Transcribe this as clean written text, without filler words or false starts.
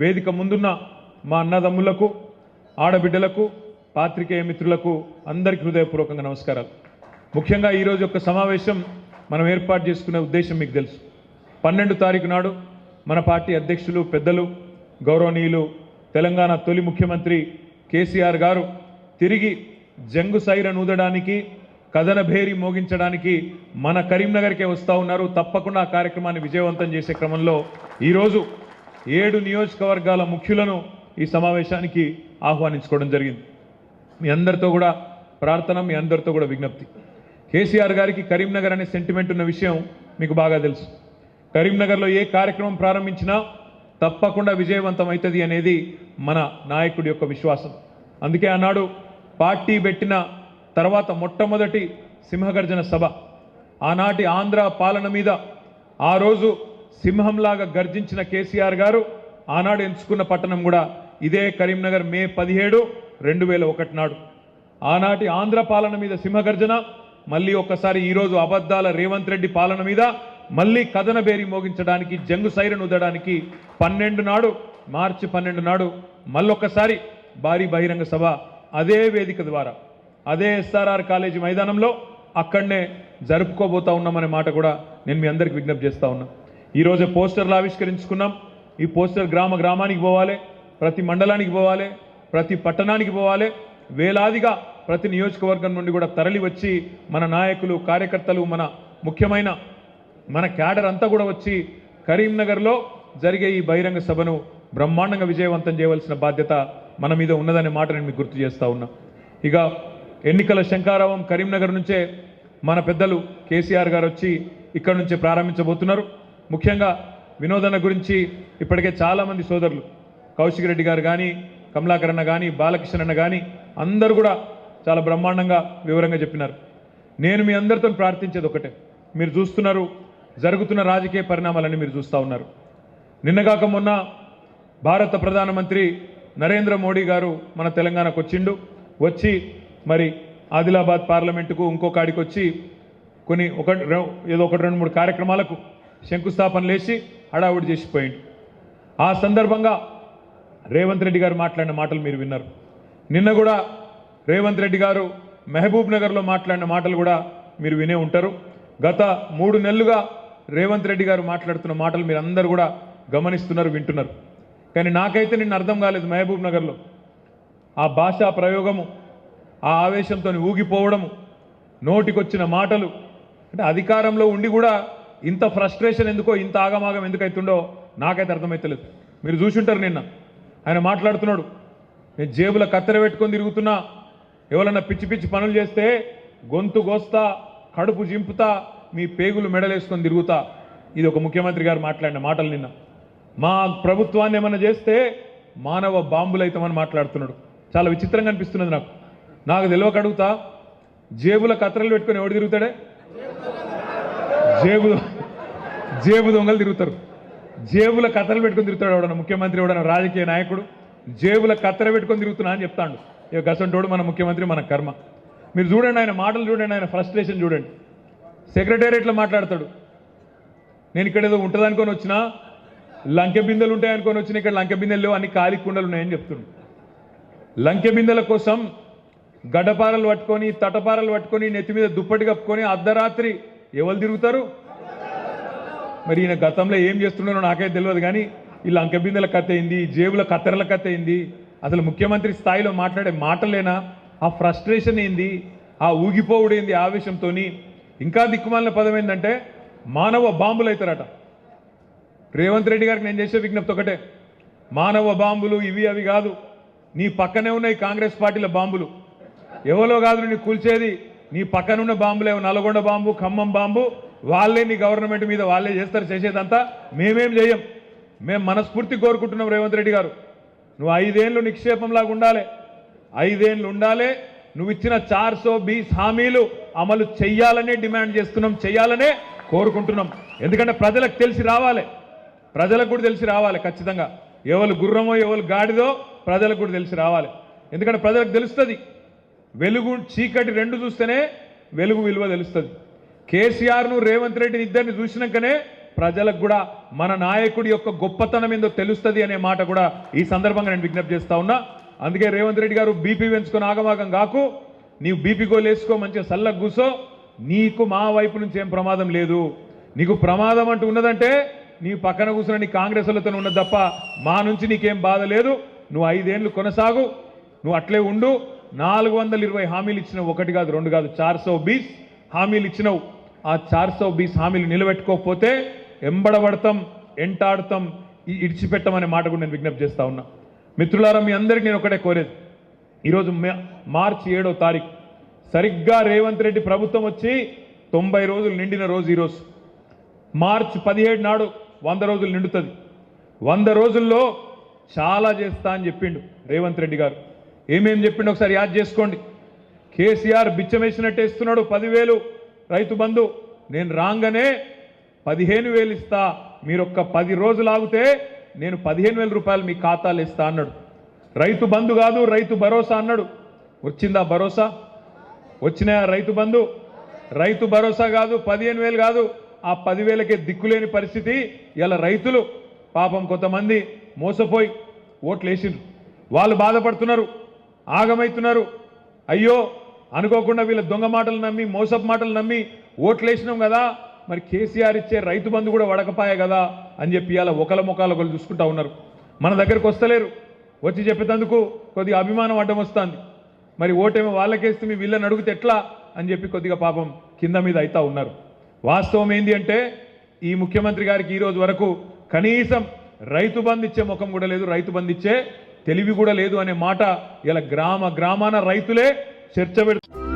వేదిక ముందున్న మా అన్నదమ్ములకు ఆడబిడ్డలకు పాత్రికేయ మిత్రులకు అందరికీ హృదయపూర్వకంగా నమస్కారాలు. ముఖ్యంగా ఈరోజు యొక్క సమావేశం మనం ఏర్పాటు చేసుకునే ఉద్దేశం మీకు తెలుసు. 12 తారీఖు నాడు మన పార్టీ అధ్యక్షులు పెద్దలు గౌరవనీయులు తెలంగాణ తొలి ముఖ్యమంత్రి కేసీఆర్ గారు తిరిగి జంగు సైరన్ ఊదడానికి కథన భేరి మోగించడానికి మన కరీంనగర్కే వస్తూ ఉన్నారు. తప్పకుండా ఆ కార్యక్రమాన్ని విజయవంతం చేసే క్రమంలో ఈరోజు 7 నియోజకవర్గాల ముఖ్యులను ఈ సమావేశానికి ఆహ్వానించుకోవడం జరిగింది. మీ అందరితో కూడా ప్రార్థన, మీ అందరితో కూడా విజ్ఞప్తి. కేసీఆర్ గారికి కరీంనగర్ అనే సెంటిమెంట్ ఉన్న విషయం మీకు బాగా తెలుసు. కరీంనగర్లో ఏ కార్యక్రమం ప్రారంభించినా తప్పకుండా విజయవంతం అవుతుంది అనేది మన నాయకుడి యొక్క విశ్వాసం. అందుకే ఆనాడు పార్టీ పెట్టిన తర్వాత మొట్టమొదటి సింహగర్జన సభ, ఆనాటి ఆంధ్ర పాలన మీద ఆ రోజు సింహంలాగా గర్జించిన కేసీఆర్ గారు ఆనాడు ఎంచుకున్న పట్టణం కూడా ఇదే కరీంనగర్. మే 17, 2001 నాడు ఆనాటి ఆంధ్ర పాలన మీద సింహగర్జన, మళ్ళీ ఒక్కసారి ఈరోజు అబద్ధాల రేవంత్ రెడ్డి పాలన మీద మళ్ళీ కథన బేరి మోగించడానికి, జంగు సైరన్ ఊదడానికి 12 నాడు, మార్చి 12 నాడు మళ్ళొక్కసారి భారీ బహిరంగ సభ అదే వేదిక ద్వారా, అదే ఎస్ఆర్ఆర్ కాలేజీ మైదానంలో అక్కడనే జరుపుకోబోతా ఉన్నామనే మాట కూడా నేను మీ అందరికి విజ్ఞప్తి చేస్తా ఉన్నా. ఈరోజు పోస్టర్లు ఆవిష్కరించుకున్నాం. ఈ పోస్టర్ గ్రామానికి పోవాలి, ప్రతి మండలానికి పోవాలి, ప్రతి పట్టణానికి పోవాలి. వేలాదిగా ప్రతి నియోజకవర్గం నుండి కూడా తరలి వచ్చి మన నాయకులు, కార్యకర్తలు, మన ముఖ్యమైన మన క్యాడర్ అంతా కూడా వచ్చి కరీంనగర్లో జరిగే ఈ బహిరంగ సభను బ్రహ్మాండంగా విజయవంతం చేయవలసిన బాధ్యత మన మీద ఉన్నదనే మాట నేను మీకు గుర్తు చేస్తా ఉన్నా. ఇక ఎన్నికల శంఖారావం కరీంనగర్ నుంచే మన పెద్దలు కేసీఆర్ గారు వచ్చి ఇక్కడ నుంచే ప్రారంభించబోతున్నారు. ముఖ్యంగా వినోదన గురించి ఇప్పటికే చాలామంది సోదరులు, కౌశిక్ రెడ్డి గారు కానీ, కమలాకర్ అన్న కానీ, బాలకృష్ణ అన్న కానీ అందరూ కూడా చాలా బ్రహ్మాండంగా వివరంగా చెప్పినారు. నేను మీ అందరితో ప్రార్థించేది ఒకటే, మీరు చూస్తున్నారు జరుగుతున్న రాజకీయ పరిణామాలన్నీ మీరు చూస్తూ ఉన్నారు. నిన్నగాక మొన్న భారత ప్రధానమంత్రి నరేంద్ర మోడీ గారు మన తెలంగాణకు వచ్చిండు. వచ్చి మరి ఆదిలాబాద్ పార్లమెంటుకు ఇంకో కాడికి వచ్చి ఏదో 1-2-3 కార్యక్రమాలకు శంకుస్థాపన లేచి హడావుడి చేసిపోయిండు. ఆ సందర్భంగా రేవంత్ రెడ్డి గారు మాట్లాడిన మాటలు మీరు విన్నారు. నిన్న కూడా రేవంత్ రెడ్డి గారు మహబూబ్ నగర్లో మాట్లాడిన మాటలు కూడా మీరు వినే ఉంటారు. గత 3 నెలలుగా రేవంత్ రెడ్డి గారు మాట్లాడుతున్న మాటలు మీరు అందరూ కూడా గమనిస్తున్నారు, వింటున్నారు. కానీ నాకైతే నిన్న అర్థం కాలేదు. మహబూబ్ నగర్లో ఆ భాషా ప్రయోగము, ఆ ఆవేశంతో ఊగిపోవడము, నోటికొచ్చిన మాటలు, అంటే అధికారంలో ఉండి కూడా ఇంత ఫ్రస్ట్రేషన్ ఎందుకో, ఇంత ఆగమాగం ఎందుకైతుండో నాకైతే అర్థమైతలేదు. మీరు చూసుంటారు నిన్న ఆయన మాట్లాడుతున్నాడు, నేను జేబుల కత్తెర పెట్టుకొని తిరుగుతున్నా, ఎవరన్నా పిచ్చి పిచ్చి పనులు చేస్తే గొంతు గోస్తా, కడుపు జింపుతా, మీ పేగులు మెడలేసుకొని తిరుగుతా. ఇది ఒక ముఖ్యమంత్రి గారు మాట్లాడిన మాటలు. నిన్న మా ప్రభుత్వాన్ని ఏమన్నా చేస్తే మానవ బాంబులు అవుతామని మాట్లాడుతున్నాడు. చాలా విచిత్రంగా అనిపిస్తున్నది నాకు తెలియక అడుగుతా, జేబుల కత్తెరలు పెట్టుకొని ఎవడు తిరుగుతాడే? జేబు దొంగలు తిరుగుతారు. జేబుల కత్తెరలు పెట్టుకొని తిరుగుతాడు ఎవడన్నా ముఖ్యమంత్రి, ఎవడన్నా రాజకీయ నాయకుడు జేబుల కత్తెర పెట్టుకొని తిరుగుతున్నా అని చెప్తాడు. ఇక గసంటోడు మన ముఖ్యమంత్రి, మన కర్మ. మీరు చూడండి, ఆయన మాటలు చూడండి, ఆయన ఫ్రస్ట్రేషన్ చూడండి. సెక్రటేరియట్లో మాట్లాడతాడు, నేను ఇక్కడ ఏదో ఉంటుంది అనుకొని వచ్చినా, లంకె బిందెలు ఉంటాయనుకొని వచ్చినా, ఇక్కడ లంకె బిందెలు లేవు, అన్ని ఖాళీ కుండలు ఉన్నాయని చెప్తున్నాడు. లంకె బిందెల కోసం గడ్డపారలు పట్టుకొని, తటపారలు పట్టుకొని, నెత్తి మీద దుప్పటి కప్పుకొని అర్ధరాత్రి ఎవరు తిరుగుతారు? మరి ఈయన గతంలో ఏం చేస్తున్నారో నాకైతే తెలియదు. కానీ ఈ లంకె బిందెల కథ అయింది, జేబుల కత్తెరల కథ అయింది, అసలు ముఖ్యమంత్రి స్థాయిలో మాట్లాడే మాటలేనా? ఆ ఫ్రస్ట్రేషన్ ఏంది? ఆ ఊగిపోవుడేంది ఆవేశంతో? ఇంకా దిక్కుమాలిన పదం ఏంటంటే మానవ బాంబులు అవుతారట. రేవంత్ రెడ్డి గారికి నేను చేసే విజ్ఞప్తి ఒకటే, మానవ బాంబులు ఇవి అవి కాదు, నీ పక్కనే ఉన్నాయి కాంగ్రెస్ పార్టీల బాంబులు. ఎవరో కాదు నీ కూల్చేది, నీ పక్కనున్న బాంబులే. నల్గొండ బాంబు, ఖమ్మం బాంబు, వాళ్ళే నీ గవర్నమెంట్ మీద వాళ్ళే చేస్తారు. చేసేదంతా మేమేం చేయం. మేము మనస్ఫూర్తి కోరుకుంటున్నాం రేవంత్ రెడ్డి గారు, నువ్వు 5 ఏళ్ళు నిక్షేపంలాగా ఉండాలి, 5 ఏళ్ళు ఉండాలి. నువ్వు ఇచ్చిన 420 హామీలు అమలు చెయ్యాలనే డిమాండ్ చేస్తున్నాం, చెయ్యాలనే కోరుకుంటున్నాం. ఎందుకంటే ప్రజలకు తెలిసి రావాలి, ప్రజలకు కూడా తెలిసి రావాలి. ఖచ్చితంగా ఎవరు గుర్రమో ఎవరు గాడిదో ప్రజలకు కూడా తెలిసి రావాలి. ఎందుకంటే ప్రజలకు తెలుస్తుంది, వెలుగు చీకటి రెండు చూస్తేనే వెలుగు విలువ తెలుస్తుంది. కేసీఆర్ను రేవంత్ రెడ్డిని ఇద్దరిని చూసినాకనే ప్రజలకు కూడా మన నాయకుడి యొక్క గొప్పతనం ఏందో తెలుస్తుంది అనే మాట కూడా ఈ సందర్భంగా నేను విజ్ఞప్తి చేస్తా ఉన్నా. అందుకే రేవంత్ రెడ్డి గారు బీపీ పెంచుకొని ఆగమాగం కాకు, నీవు బీపీ గోలు వేసుకో, మంచిగా సల్లగా కూసో, నీకు మా వైపు నుంచి ఏం ప్రమాదం లేదు. నీకు ప్రమాదం అంటూ ఉన్నదంటే నీ పక్కన కూర్చున్న నీ కాంగ్రెస్ వాళ్ళతో ఉన్నది తప్ప మా నుంచి నీకేం బాధ లేదు. నువ్వు 5 ఏళ్ళు కొనసాగు, నువ్వు అట్లే ఉండు. 420 హామీలు ఇచ్చినావు, 1 కాదు 2 కాదు 420 హామీలు ఇచ్చినావు. ఆ 420 హామీలు నిలబెట్టుకోకపోతే ఎంబడబడతాం, ఎంటాడతాం, ఇడిచిపెట్టమనే మాట కూడా నేను విజ్ఞప్తి చేస్తా ఉన్నా. మిత్రులారా, మీ అందరికీ నేను ఒకటే కోరేది, ఈరోజు మార్చి 7వ తారీఖు సరిగ్గా రేవంత్ రెడ్డి ప్రభుత్వం వచ్చి 90 రోజులు నిండిన రోజు ఈరోజు. మార్చి 17 నాడు 100 రోజులు నిండుతుంది. 100 రోజుల్లో చాలా చేస్తా అని చెప్పిండు రేవంత్ రెడ్డి గారు. ఏమేం చెప్పిండు ఒకసారి యాద్ చేసుకోండి. కేసీఆర్ బిచ్చమేసినట్టు ఇస్తున్నాడు 10,000 రైతు బంధు. నేను రాగానే 15,000 ఇస్తా, మీరు ఒక్క 10 రోజులు ఆగితే నేను 15,000 రూపాయలు మీ ఖాతాలు ఇస్తా అన్నాడు. రైతు బంధు కాదు, రైతు భరోసా అన్నాడు. వచ్చిందా భరోసా? వచ్చినాయా రైతు బంధు? రైతు భరోసా కాదు, 15,000 కాదు, ఆ 10,000కే దిక్కులేని పరిస్థితి. ఇలా రైతులు పాపం కొంతమంది మోసపోయి ఓట్లు వేసిండ్రు, వాళ్ళు బాధపడుతున్నారు, ఆగమవుతున్నారు. అయ్యో అనుకోకుండా వీళ్ళ దొంగ మాటలు నమ్మి, మోసపు మాటలు నమ్మి ఓట్లు వేసినాం కదా, మరి కేసీఆర్ ఇచ్చే రైతు బంధు కూడా వడకపాయ కదా అని చెప్పి ఇలా ఒకళ్ళ ముఖాలు ఒకళ్ళు చూసుకుంటా ఉన్నారు. మన దగ్గరకు వస్తలేరు, వచ్చి చెప్పేందుకు కొద్దిగా అభిమానం అడ్డం వస్తుంది. మరి ఓటేమో వాళ్ళకేస్తే మీ వీళ్ళని అడిగితే ఎట్లా అని చెప్పి కొద్దిగా పాపం కింద మీద అవుతా ఉన్నారు. వాస్తవం ఏంటి అంటే ఈ ముఖ్యమంత్రి గారికి ఈ రోజు వరకు కనీసం రైతు బంధు ఇచ్చే ముఖం కూడా లేదు, రైతు బంధు ఇచ్చే తెలివి కూడా లేదు అనే మాట ఇలా గ్రామాన రైతులే చర్చ పెడుతున్నారు.